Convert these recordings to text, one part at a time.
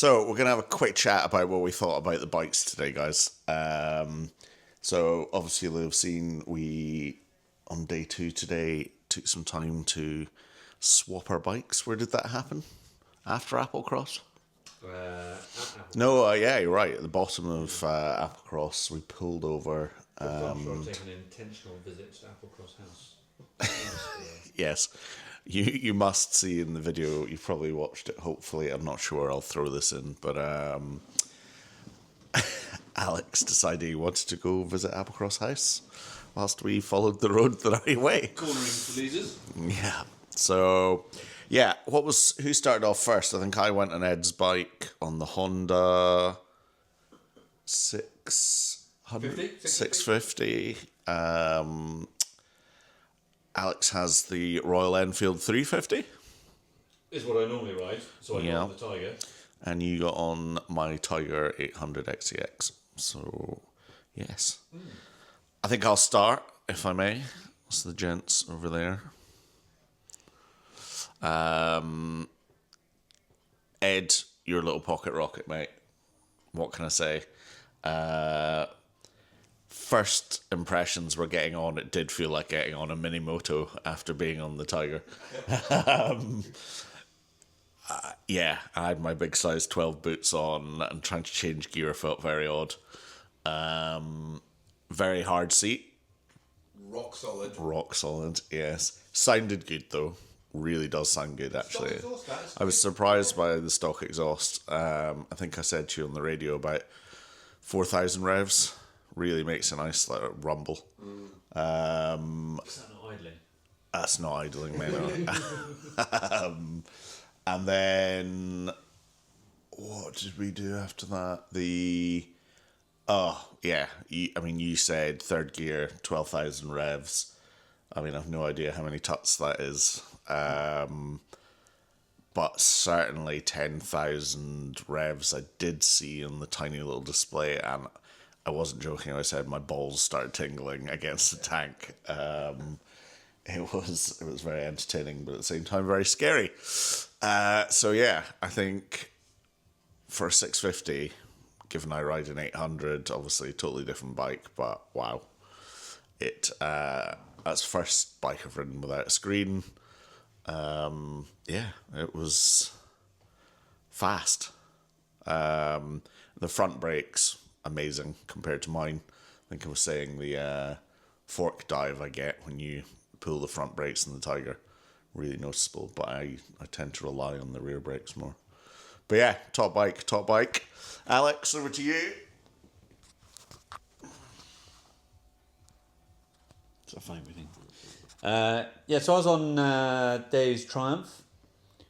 So we're going to have a quick chat about what we thought about the bikes today, guys. So obviously you'll have seen we, on day 2 today, took some time to swap our bikes. Where did that happen? After Applecross? No, yeah, you're right. At the bottom of Applecross, we pulled over. After I've taken an intentional visit to Applecross House. Yes. You must see in the video, you've probably watched it, hopefully. I'm not sure, I'll throw this in. But Alex decided he wanted to go visit Applecross House whilst we followed the road the right way. Cornering for losers. Yeah. So, yeah, who started off first? I think I went on Ed's bike on the Honda 650. Alex has the Royal Enfield 350. Is what I normally ride, so I got on the Tiger. And you got on my Tiger 800 XCX. So, yes. I think I'll start, if I may. It's the gents over there. Ed, your little pocket rocket, mate. What can I say? First impressions were getting on. It did feel like getting on a mini moto after being on the Tiger. Yeah, I had my big size 12 boots on and trying to change gear felt very odd. Very hard seat. Rock solid, yes. Sounded good though. Really does sound good, actually. I was surprised by the stock exhaust. I think I said to you on the radio about 4,000 revs. Really makes a nice rumble. Is that not idling? That's not idling, mate. No. And then what did we do after that? You said third gear, 12,000 revs. I mean, I've no idea how many tuts that is. But certainly 10,000 revs I did see on the tiny little display, and I wasn't joking. I said my balls started tingling against the tank. It was very entertaining, but at the same time very scary. So yeah, I think for a 650, given I ride an 800, obviously totally different bike, but wow, that's the first bike I've ridden without a screen. It was fast. The front brakes, amazing compared to mine. I think I was saying the fork dive I get when you pull the front brakes in the Tiger, really noticeable, but I tend to rely on the rear brakes more. But yeah, top bike. Alex, over to you. It's a fine thing. So I was on Dave's Triumph,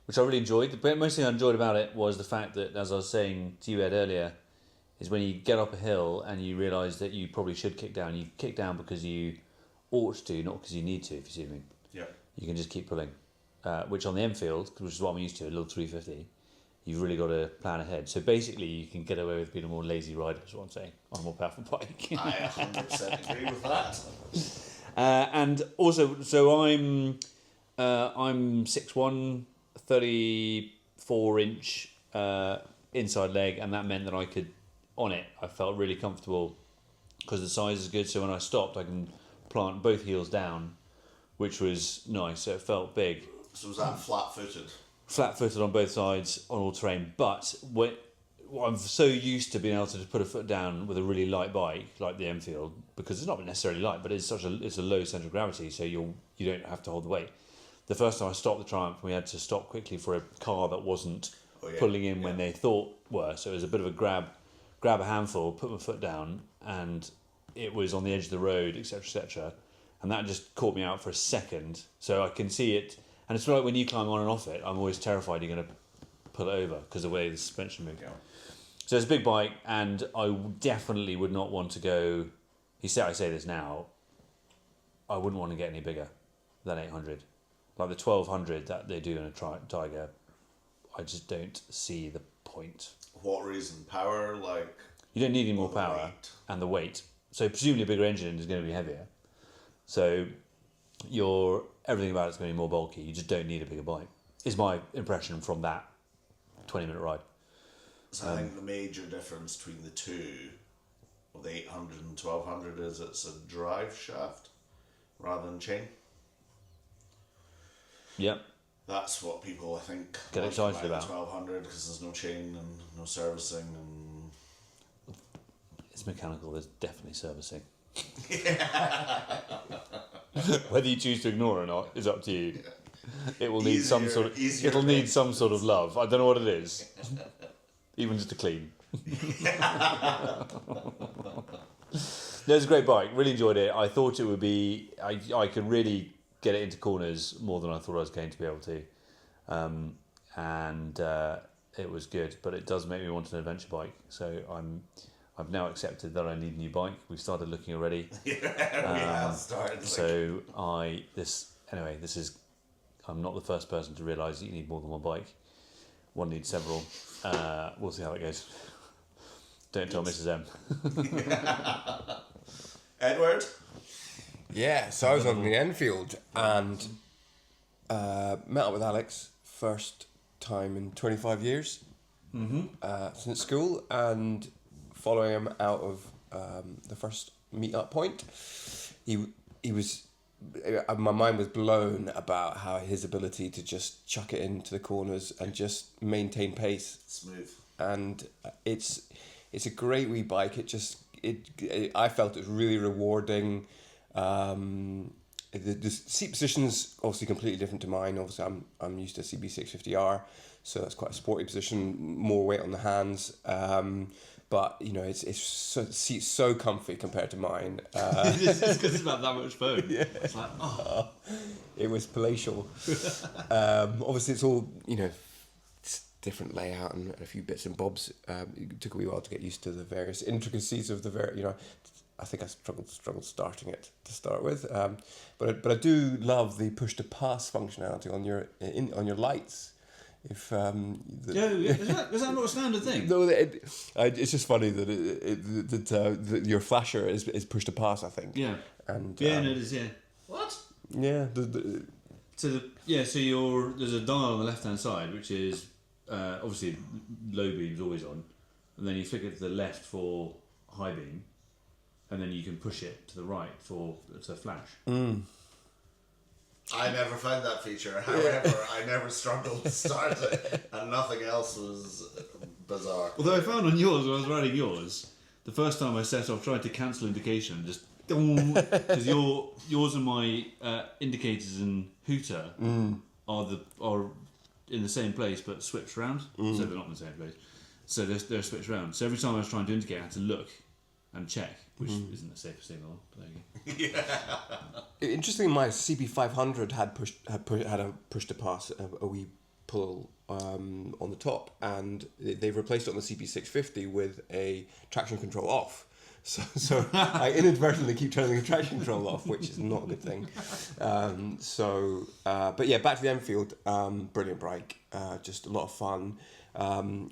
which I really enjoyed. The most thing I enjoyed about it was the fact that, as I was saying to you, Ed, earlier, is when you get up a hill and you realise that you probably should kick down. You kick down because you ought to, not because you need to, if you see what I mean. Yeah. You can just keep pulling. Which on the Enfield, which is what I'm used to, a little 350, you've really got to plan ahead. So basically, you can get away with being a more lazy rider, is what I'm saying, on a more powerful bike. I 100% agree with that. And also, so I'm 6'1", 34-inch inside leg, and that meant that I could, on it, I felt really comfortable because the size is good. So when I stopped, I can plant both heels down, which was nice. So it felt big. So was that flat-footed? Flat-footed on both sides on all terrain, but I'm so used to being able to just put a foot down with a really light bike like the Enfield, because it's not necessarily light, but it's a low centre of gravity, so you don't have to hold the weight. The first time I stopped the Triumph, we had to stop quickly for a car that wasn't pulling in when they thought were, so it was a bit of a grab a handful, put my foot down, and it was on the edge of the road, etc., and that just caught me out for a second. So I can see it, and it's like when you climb on and off it, I'm always terrified you're going to pull it over because of the way the suspension moves. So it's a big bike, and I definitely would not want to go. I say this now. I wouldn't want to get any bigger than 800, like the 1200 that they do in a Tiger. I just don't see the point. What reason? Power, like? You don't need any more power weight. And the weight. So presumably a bigger engine is going to be heavier. So everything about it's going to be more bulky. You just don't need a bigger bike. Is my impression from that 20-minute ride. So I think the major difference between the two, of the 800 and 1200, is it's a drive shaft rather than chain. Yep. That's what people, I think, Get like excited about. 1200, because there's no chain and no servicing and... It's mechanical. There's definitely servicing. Whether you choose to ignore it or not is up to you. It will need some sort of. It'll need some sort of love. I don't know what it is. Even just to clean. No, it's a great bike. Really enjoyed it. I thought it would be. I could really get it into corners more than I thought I was going to be able to, and it was good. But it does make me want an adventure bike. So I've now accepted that I need a new bike. We've started looking already. Yeah, we have started. So this is. I'm not the first person to realise that you need more than one bike. One needs several. We'll see how it goes. Don't tell Mrs. M. Edward? Yeah, so I was on the Enfield and met up with Alex first time in 25 years since school, and following him out of the first meet-up point, he was... My mind was blown about how his ability to just chuck it into the corners and just maintain pace. Smooth. And it's a great wee bike. I felt it was really rewarding. The seat position's obviously completely different to mine. Obviously, I'm used to CB650R, so that's quite a sporty position, more weight on the hands. But you know, seat's so comfy compared to mine. It's because it's about that much foam. Yeah. It's like, oh. It was palatial. Obviously, it's all, you know, it's different layout and a few bits and bobs. It took a wee while to get used to the various intricacies of you know. I think I struggled starting it to start with. But I do love the push to pass functionality on your lights. If is that not a standard thing? No, it's just funny that that your flasher is push to pass, I think. Yeah. And no, it is. Yeah. What? Yeah. So there's a dial on the left hand side, which is obviously low beam's always on, and then you flick it to the left for high beam, and then you can push it to the right to flash. I never found that feature. However, I never struggled to start it, and nothing else was bizarre. Although I found on yours, when I was riding yours, the first time I set off, tried to cancel indication, just because yours and my indicators and hooter are in the same place but switched around, so they're not in the same place. So they're switched around. So every time I was trying to indicate, I had to look and check, which isn't the safest thing on. But there you go. Yeah. Interestingly, my CB500 had a push to pass, a wee pull on the top, and they've replaced it on the CB650 with a traction control off. So I inadvertently keep turning the traction control off, which is not a good thing. But yeah, back to the Enfield. Brilliant bike, just a lot of fun.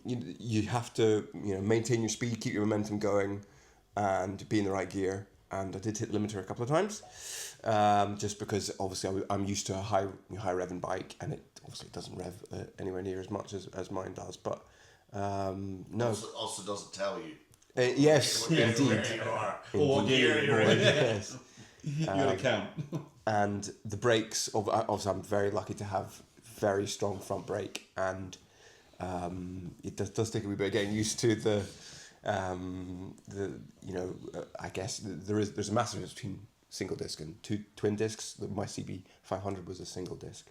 You have to maintain your speed, keep your momentum going, and be in the right gear. And I did hit the limiter a couple of times, just because obviously I'm used to a high revving bike, and it obviously doesn't rev anywhere near as much as mine does. But no. Also doesn't tell you. Yes, indeed. Where you are. Or what gear you're in. Yes. You got to count. And the brakes, obviously I'm very lucky to have very strong front brake, and it does take a wee bit of getting used to the I guess there's a massive difference between single disc and two twin discs. My CB500 was a single disc,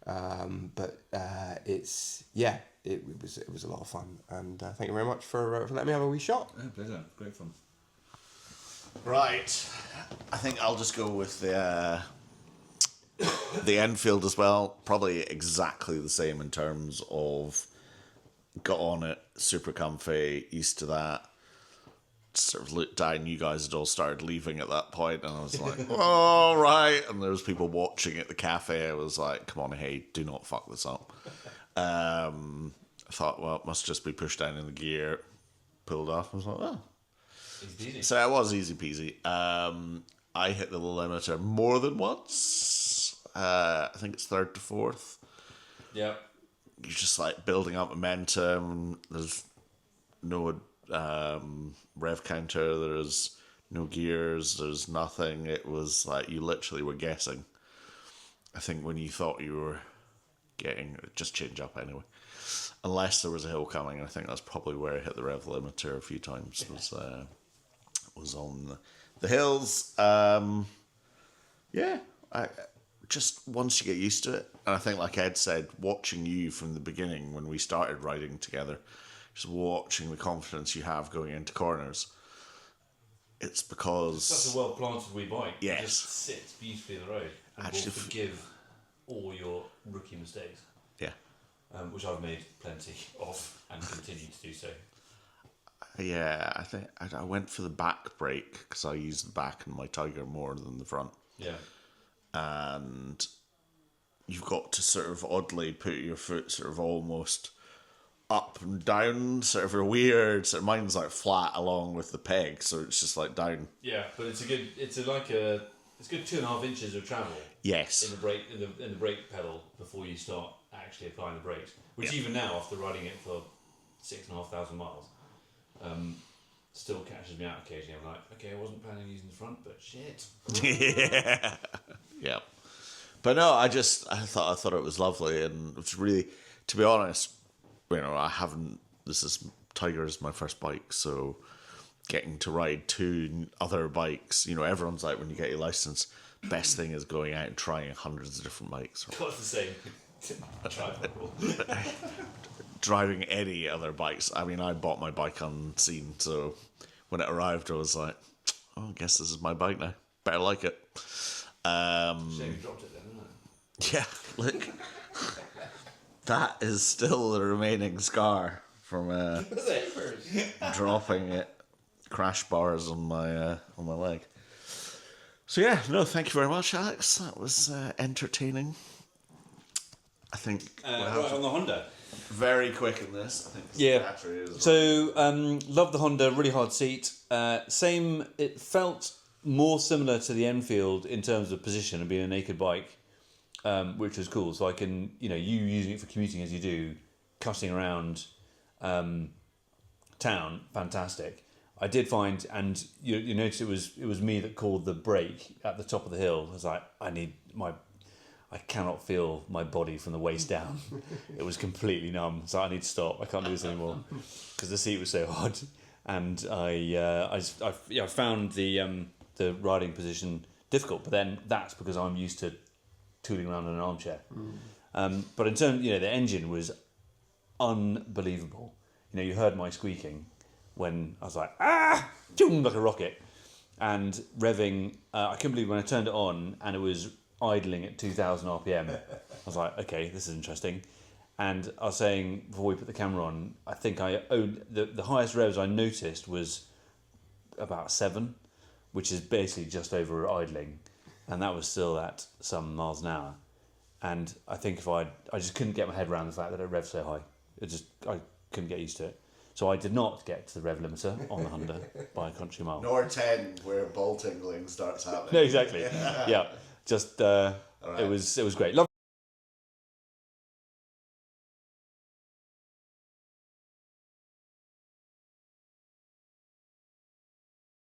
but it was a lot of fun, and thank you very much for letting me have a wee shot. Oh, pleasure, great fun. Right, I think I'll just go with the Enfield as well. Probably exactly the same in terms of got on it, super comfy, used to that. Sort of looked down, you guys had all started leaving at that point, and I was like, all right. And there was people watching at the cafe. I was like, come on, hey, do not fuck this up. I thought, well, it must just be pushed down in the gear, pulled off. I was like, oh. Easy. So it was easy peasy. I hit the limiter more than once. I think it's third to fourth. Yeah. You're just like building up momentum. There's no rev counter. There's no gears. There's nothing. It was like you literally were guessing. I think when you thought you were getting, just change up anyway. Unless there was a hill coming, I think that's probably where I hit the rev limiter a few times. Was on the hills. Yeah, I just once you get used to it, and I think like Ed said, watching you from the beginning when we started riding together, just watching the confidence you have going into corners. It's because Such a well planted wee bike. Yes. It just sits beautifully in the road and Actually, will forgive all your rookie mistakes, yeah. which I've made plenty of and continue to do so. Yeah, I think I went for the back brake because I use the back in my Tiger more than the front. Yeah. And you've got to sort of oddly put your foot sort of almost up and down, sort of a weird, sort of mine's like flat along with the peg, so it's just like down. Yeah, but it's good 2.5 inches of travel. Yes. In the brake pedal before you start actually applying the brakes, which even now after riding it for 6,500 miles, still catches me out occasionally. I'm like, okay, I wasn't planning on using the front, but shit. Yeah. Yeah. But no, I thought it was lovely, and it's really, to be honest, Tiger is my first bike, so getting to ride two other bikes, everyone's like, when you get your license, best thing is going out and trying hundreds of different bikes. Got the same. Driving any other bikes. I mean, I bought my bike unseen, so when it arrived, I was like, oh, I guess this is my bike now. Better like it. Shame you dropped it then, isn't it? Yeah, look. That is still the remaining scar from dropping it. Crash bars on my leg. So yeah, no, thank you very much, Alex. That was entertaining. I think right on the Honda. very quick in this. I think Yeah. battery is So love the Honda, really hard seat. Same. It felt more similar to the Enfield in terms of position and being a naked bike, which was cool. So I can, you using it for commuting as you do, cutting around town, fantastic. I did find, and you notice it was me that called the brake at the top of the hill. I was like, I cannot feel my body from the waist down. It was completely numb. So I need to stop. I can't do this anymore because the seat was so hard. And I found the riding position difficult. But then that's because I'm used to tooling around in an armchair. But in terms, the engine was unbelievable. You heard my squeaking when I was like, like a rocket. And revving, I couldn't believe when I turned it on and it was idling at 2,000 RPM. I was like, okay, this is interesting. And I was saying, before we put the camera on, I think I owned, the highest revs I noticed was about 7, which is basically just over idling. And that was still at some miles an hour. And I think I just couldn't get my head around the fact that it revved so high. I couldn't get used to it. So I did not get to the rev limiter on the Honda by a country mile. nor 10 where ball tingling starts happening. No, exactly. Yeah, just it was great. Love